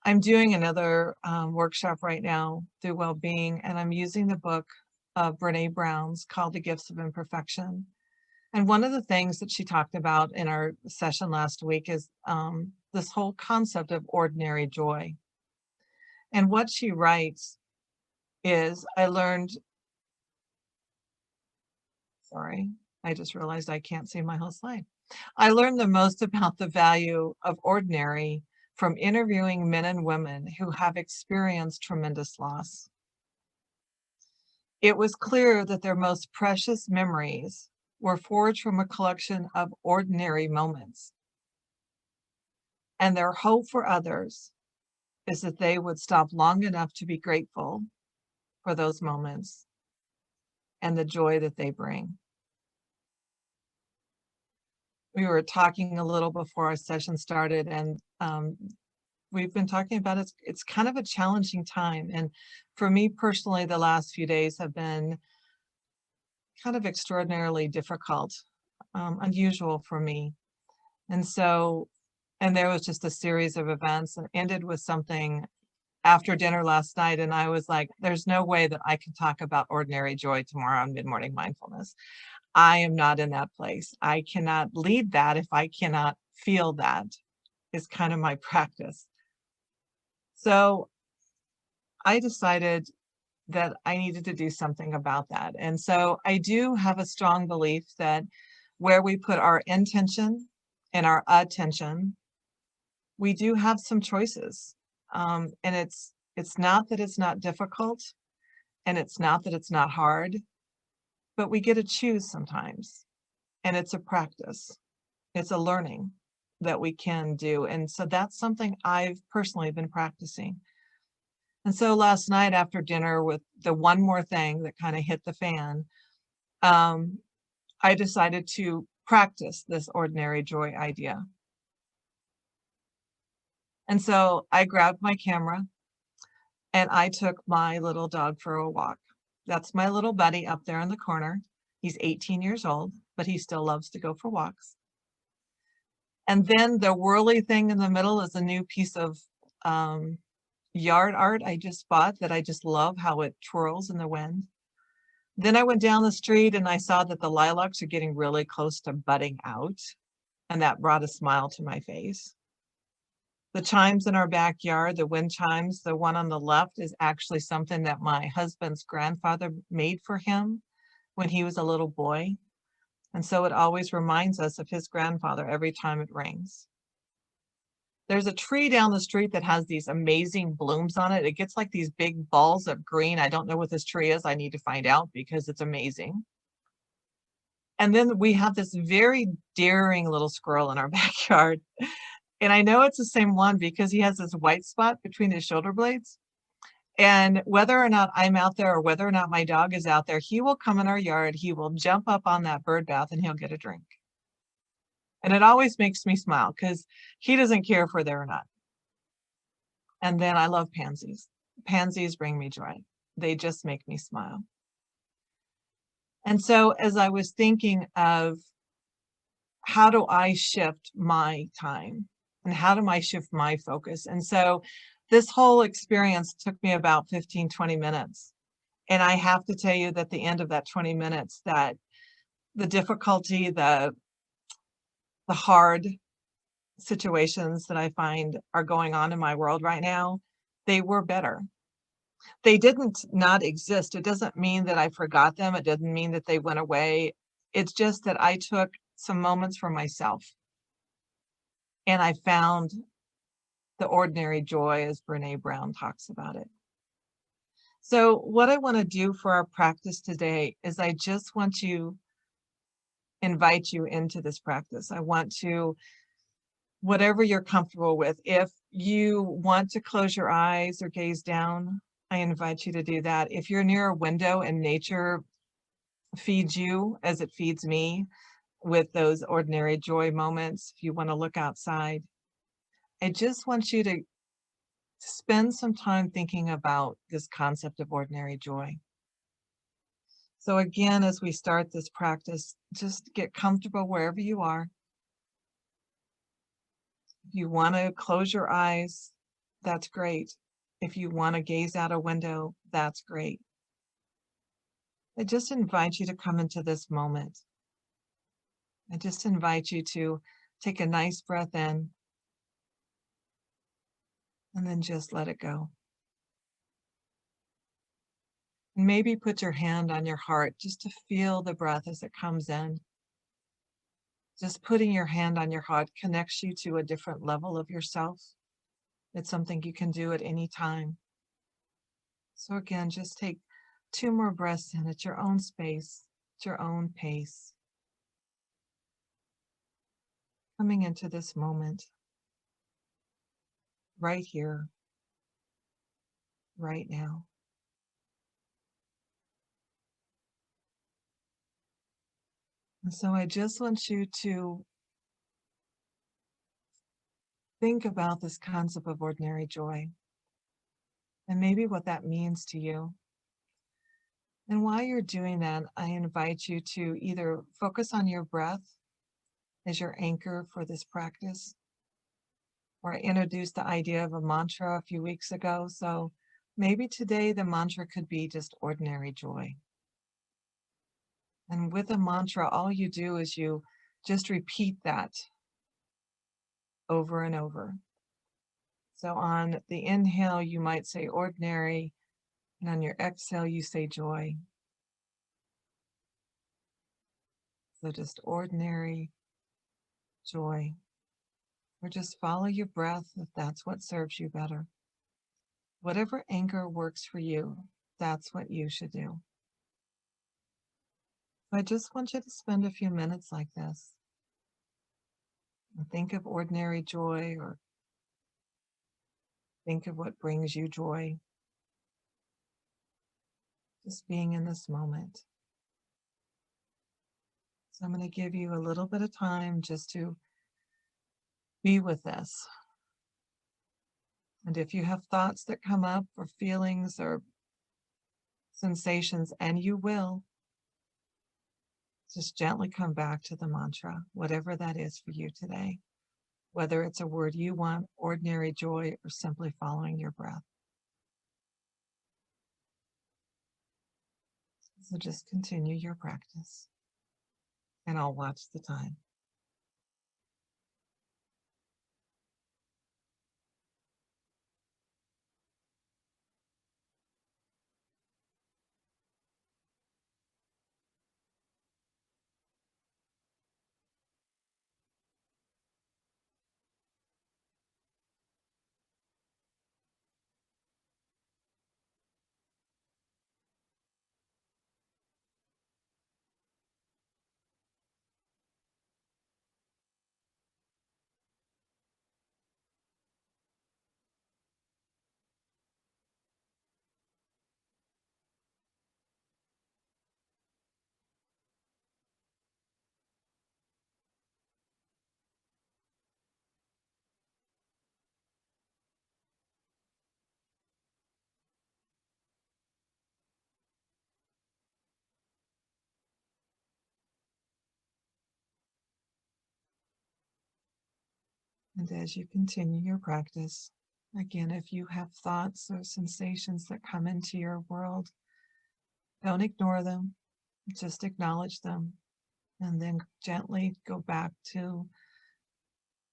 I'm doing another workshop right now through Wellbeing, and I'm using the book of Brene Brown's called The Gifts of Imperfection. And one of the things that she talked about in our session last week is this whole concept of ordinary joy. And what she writes is, sorry, I just realized I can't see my whole slide. I learned the most about the value of ordinary from interviewing men and women who have experienced tremendous loss. It was clear that their most precious memories were forged from a collection of ordinary moments. And their hope for others is that they would stop long enough to be grateful for those moments and the joy that they bring. We were talking a little before our session started, and we've been talking about it's kind of a challenging time. And for me personally, the last few days have been kind of extraordinarily difficult, unusual for me. And so, and there was just a series of events and ended with something after dinner last night. And I was like, there's no way that I can talk about ordinary joy tomorrow on Mid-Morning Mindfulness. I am not in that place. I cannot lead that if I cannot feel that, is kind of my practice. So I decided that I needed to do something about that. And so I do have a strong belief that where we put our intention and our attention, we do have some choices. And it's not that it's not difficult, and it's not that it's not hard, but we get to choose sometimes. And it's a practice. It's a learning that we can do. And so that's something I've personally been practicing. And so last night after dinner, with the one more thing that kind of hit the fan, I decided to practice this ordinary joy idea. And so I grabbed my camera and I took my little dog for a walk. That's my little buddy up there in the corner. He's 18 years old, but he still loves to go for walks. And then the whirly thing in the middle is a new piece of yard art I just bought that I just love how it twirls in the wind. Then I went down the street and I saw that the lilacs are getting really close to budding out, and that brought a smile to my face. The chimes in our backyard, the wind chimes, the one on the left is actually something that my husband's grandfather made for him when he was a little boy. And so it always reminds us of his grandfather every time it rings. There's a tree down the street that has these amazing blooms on it. It gets like these big balls of green. I don't know what this tree is. I need to find out because it's amazing. And then we have this very daring little squirrel in our backyard. And I know it's the same one because he has this white spot between his shoulder blades. And whether or not I'm out there or whether or not my dog is out there, he will come in our yard, he will jump up on that bird bath and he'll get a drink. And it always makes me smile because he doesn't care if we're there or not. And then I love pansies. Pansies bring me joy. They just make me smile. And so as I was thinking of how do I shift my time and how do I shift my focus? And so this whole experience took me about 15, 20 minutes. And I have to tell you that at the end of that 20 minutes, that the difficulty, the hard situations that I find are going on in my world right now, they were better. They didn't not exist. It doesn't mean that I forgot them. It doesn't mean that they went away. It's just that I took some moments for myself and I found the ordinary joy as Brene Brown talks about it. So what I want to do for our practice today is I just want to invite you into this practice. I want to, whatever you're comfortable with, if you want to close your eyes or gaze down, I invite you to do that. If you're near a window and nature feeds you as it feeds me with those ordinary joy moments, if you want to look outside, I just want you to spend some time thinking about this concept of ordinary joy. So again, as we start this practice, just get comfortable wherever you are. If you want to close your eyes, That's great. If you want to gaze out a window, that's great. I just invite you to come into this moment. I just invite you to take a nice breath in and then just let it go. And maybe put your hand on your heart just to feel the breath as it comes in. Just putting your hand on your heart connects you to a different level of yourself. It's something you can do at any time. So again, just take 2 more breaths in at your own space, at your own pace, coming into this moment right here, right now. And so I just want you to think about this concept of ordinary joy and maybe what that means to you. And while you're doing that, I invite you to either focus on your breath as your anchor for this practice, or I introduced the idea of a mantra a few weeks ago. So maybe today the mantra could be just ordinary joy. And with a mantra, all you do is you just repeat that over and over. So on the inhale, you might say ordinary, and on your exhale, you say joy. So just ordinary joy, or just follow your breath if that's what serves you better. Whatever anchor works for you, that's what you should do. I just want you to spend a few minutes like this. Think of ordinary joy, or think of what brings you joy. Just being in this moment. So I'm going to give you a little bit of time just to be with this. And if you have thoughts that come up, or feelings or sensations, and you will, just gently come back to the mantra, whatever that is for you today, whether it's a word you want, ordinary joy, or simply following your breath. So just continue your practice, and I'll watch the time. And as you continue your practice, again, if you have thoughts or sensations that come into your world, don't ignore them, just acknowledge them, and then gently go back to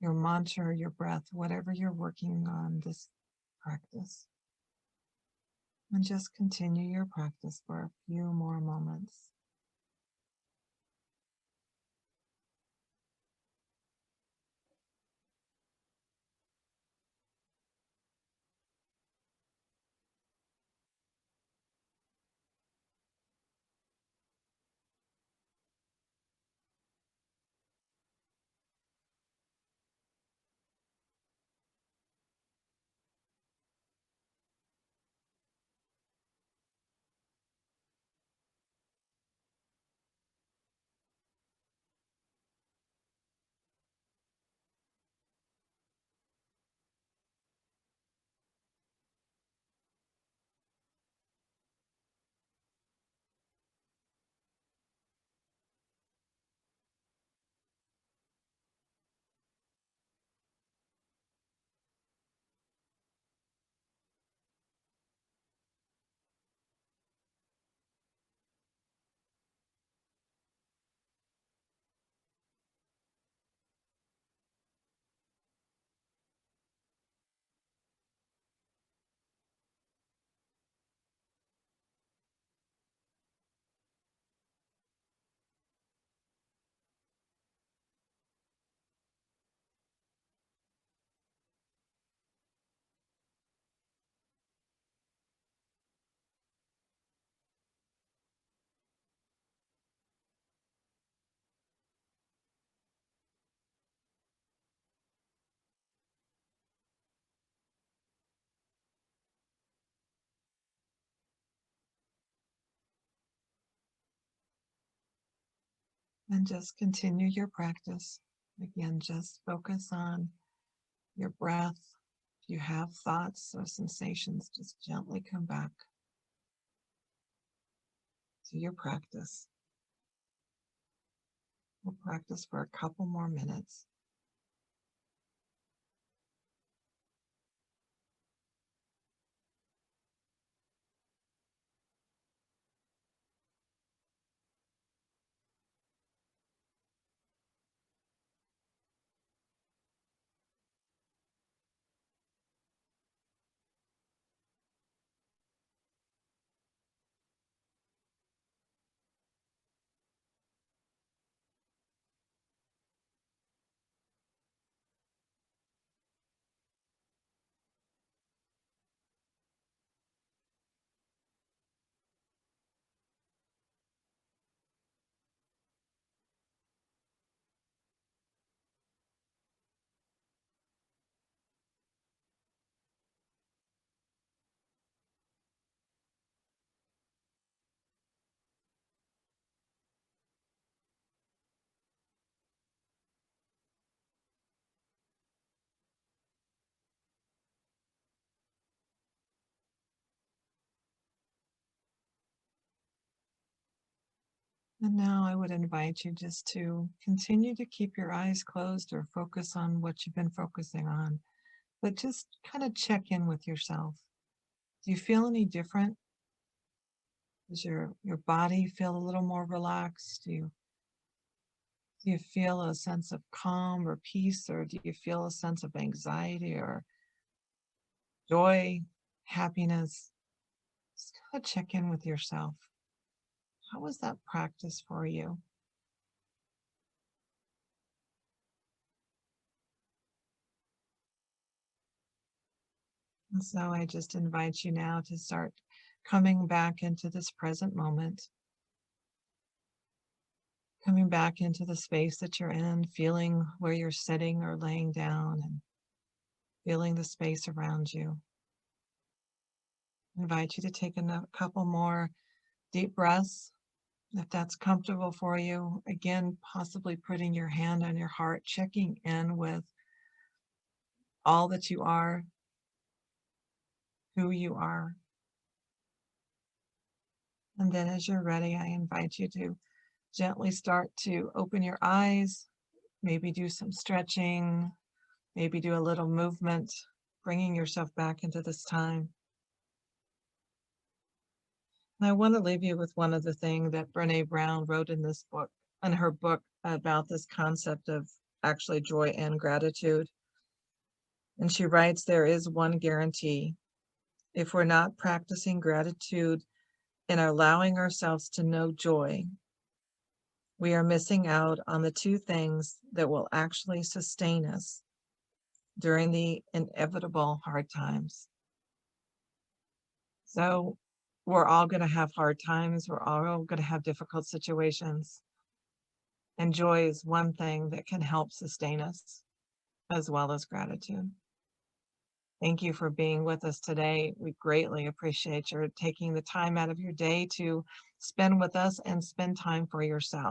your mantra, your breath, whatever you're working on this practice. And just continue your practice for a few more moments. And just continue your practice. Again, just focus on your breath. If you have thoughts or sensations, just gently come back to your practice. We'll practice for a couple more minutes. And now I would invite you just to continue to keep your eyes closed or focus on what you've been focusing on, but just kind of check in with yourself. Do you feel any different? Does your body feel a little more relaxed? Do you feel a sense of calm or peace, or do you feel a sense of anxiety or joy, happiness? Just kind of check in with yourself. How was that practice for you? And so I just invite you now to start coming back into this present moment, coming back into the space that you're in, feeling where you're sitting or laying down and feeling the space around you. I invite you to take a couple more deep breaths if that's comfortable for you. Again, possibly putting your hand on your heart, checking in with all that you are, who you are. And then as you're ready, I invite you to gently start to open your eyes, maybe do some stretching, maybe do a little movement, bringing yourself back into this time. And I want to leave you with one other thing that Brene Brown wrote in her book about this concept of actually joy and gratitude. And she writes, there is one guarantee. If we're not practicing gratitude and allowing ourselves to know joy, we are missing out on the two things that will actually sustain us during the inevitable hard times. So we're all going to have hard times. We're all going to have difficult situations. And joy is one thing that can help sustain us, as well as gratitude. Thank you for being with us today. We greatly appreciate your taking the time out of your day to spend with us and spend time for yourself.